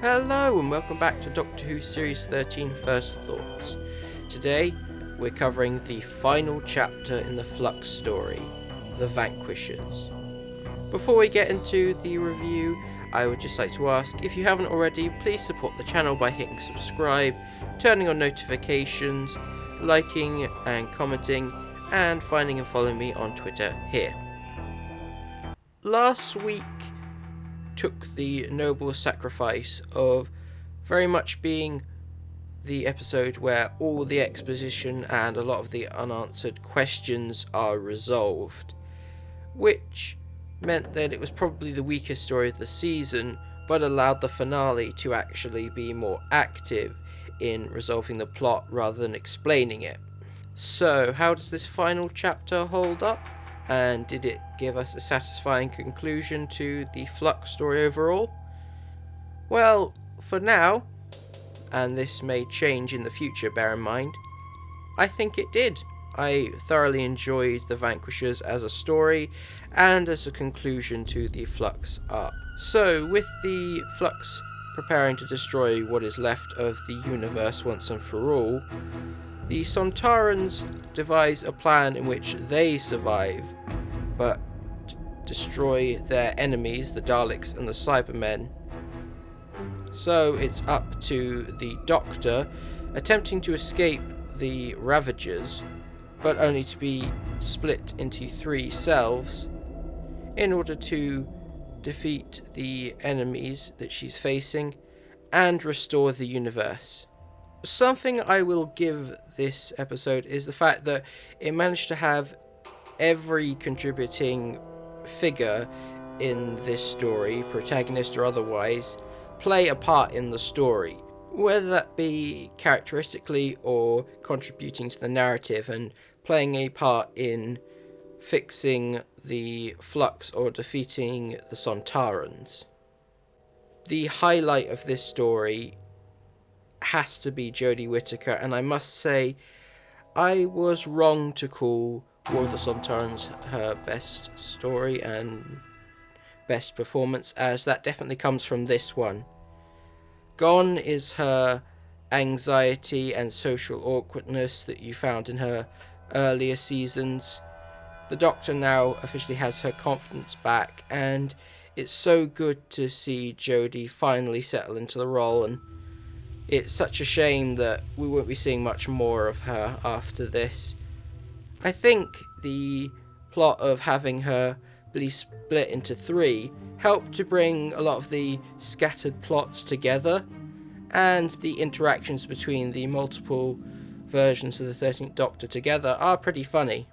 Hello and welcome back to Doctor Who Series 13 First Thoughts. Today we're covering the final chapter in the Flux story, The Vanquishers. Before we get into the review, I would just like to ask, if you haven't already, please support the channel by hitting subscribe, turning on notifications, liking and commenting, and finding and following me on Twitter here. Last week took the noble sacrifice of very much being the episode where all the exposition and a lot of the unanswered questions are resolved, which meant that it was probably the weakest story of the season, but allowed the finale to actually be more active in resolving the plot rather than explaining it. So, how does this final chapter hold up? And did it give us a satisfying conclusion to the Flux story overall? Well, for now, and this may change in the future, bear in mind, I think it did. I thoroughly enjoyed The Vanquishers as a story and as a conclusion to the Flux arc. So, with the Flux preparing to destroy what is left of the universe once and for all, the Sontarans devise a plan in which they survive, but destroy their enemies, the Daleks and the Cybermen. So it's up to the Doctor attempting to escape the Ravagers, but only to be split into 3 selves in order to defeat the enemies that she's facing and restore the universe. Something I will give this episode is the fact that it managed to have every contributing figure in this story, protagonist or otherwise, play a part in the story, whether that be characteristically or contributing to the narrative and playing a part in fixing the Flux or defeating the Sontarans. The highlight of this story has to be Jodie Whittaker, and I must say I was wrong to call War of the Sontarans her best story and best performance, as that definitely comes from this one. Gone is her anxiety and social awkwardness that you found in her earlier seasons. The Doctor now officially has her confidence back, and it's so good to see Jodie finally settle into the role, and it's such a shame that we won't be seeing much more of her after this. I think the plot of having her be split into 3 helped to bring a lot of the scattered plots together, and the interactions between the multiple versions of the 13th Doctor together are pretty funny.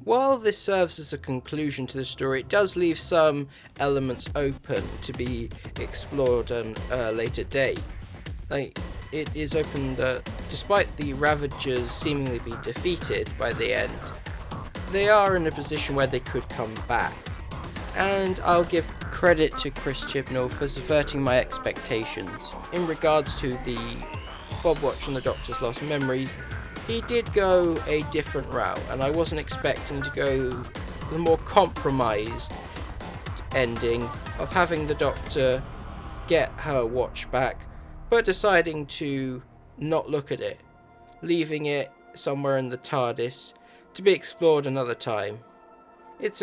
While this serves as a conclusion to the story, it does leave some elements open to be explored on a later date. It is open that despite the Ravagers seemingly be defeated by the end, they are in a position where they could come back. And I'll give credit to Chris Chibnall for subverting my expectations. In regards to the fob watch and the Doctor's lost memories, he did go a different route, and I wasn't expecting to go the more compromised ending of having the Doctor get her watch back, but deciding to not look at it, leaving it somewhere in the TARDIS to be explored another time. It's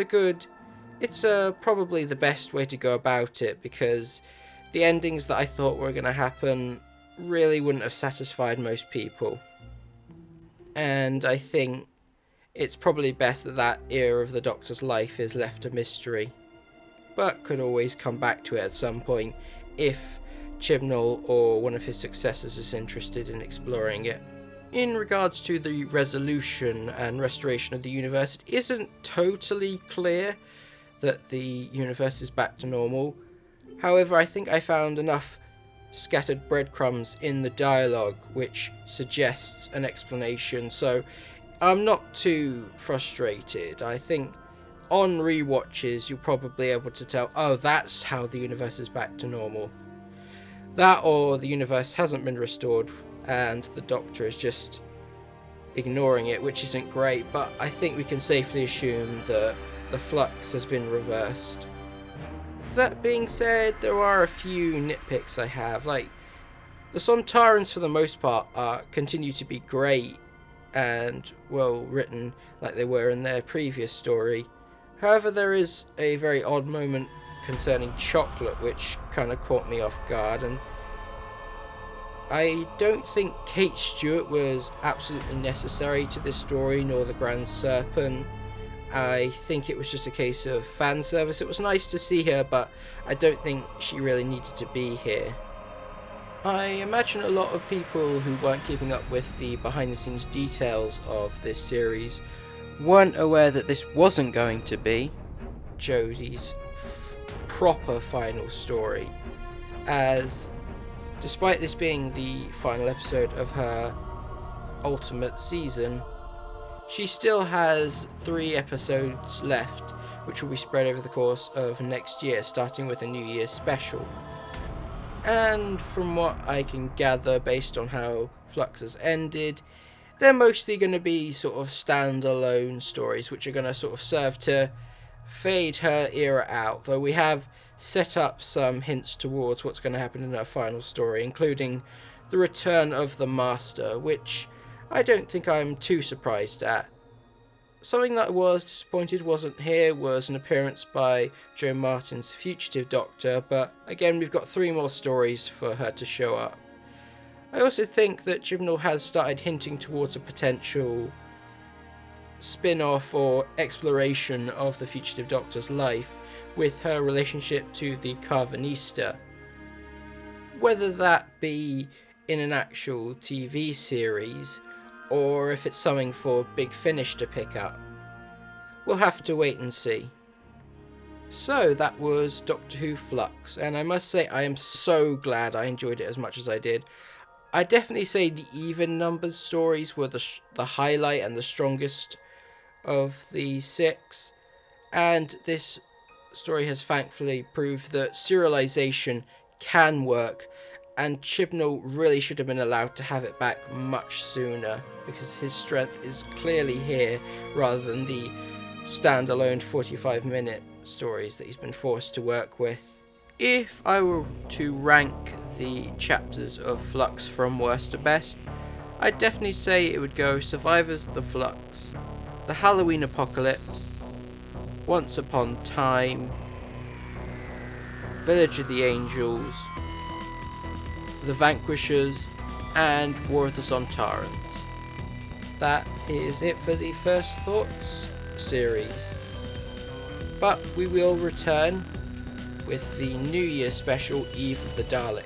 probably the best way to go about it, because the endings that I thought were going to happen really wouldn't have satisfied most people. And I think it's probably best that era of the Doctor's life is left a mystery, but could always come back to it at some point if Chibnall or one of his successors is interested in exploring it. In regards to the resolution and restoration of the universe, it isn't totally clear that the universe is back to normal. However, I think I found enough scattered breadcrumbs in the dialogue which suggests an explanation, so I'm not too frustrated. I think on rewatches you'll probably be able to tell, oh, that's how the universe is back to normal. That, or the universe hasn't been restored and the Doctor is just ignoring it, which isn't great, but I think we can safely assume that the Flux has been reversed. That being said, there are a few nitpicks I have. Like, the Sontarans, for the most part, continue to be great and well written, like they were in their previous story. However, there is a very odd moment concerning Chocolate, which kind of caught me off guard, and I don't think Kate Stewart was absolutely necessary to this story, nor the Grand Serpent. I think it was just a case of fan service. It was nice to see her, but I don't think she really needed to be here. I imagine a lot of people who weren't keeping up with the behind-the-scenes details of this series weren't aware that this wasn't going to be Jodie's proper final story, as despite this being the final episode of her ultimate season, she still has 3 episodes left, which will be spread over the course of next year, starting with a New Year's special. And from what I can gather based on how Flux has ended, they're mostly going to be sort of standalone stories, which are going to sort of serve to fade her era out, though we have set up some hints towards what's going to happen in her final story, including the return of the Master, which I don't think I'm too surprised at. Something that I was disappointed wasn't here was an appearance by Jo Martin's Fugitive Doctor, but again we've got 3 more stories for her to show up. I also think that Chibnall has started hinting towards a potential spin-off or exploration of the Fugitive Doctor's life with her relationship to the Carvanista. Whether that be in an actual TV series, or if it's something for Big Finish to pick up, we'll have to wait and see. So that was Doctor Who Flux, and I must say I am so glad I enjoyed it as much as I did. I definitely say the even numbered stories were the highlight and the strongest of the 6, and this story has thankfully proved that serialization can work, and Chibnall really should have been allowed to have it back much sooner, because his strength is clearly here rather than the standalone 45-minute stories that he's been forced to work with. If I were to rank the chapters of Flux from worst to best, I'd definitely say it would go Survivors of the Flux, The Halloween Apocalypse, Once Upon Time, Village of the Angels, The Vanquishers, and War of the Sontarans. That is it for the First Thoughts series. But we will return with the New Year special, Eve of the Daleks.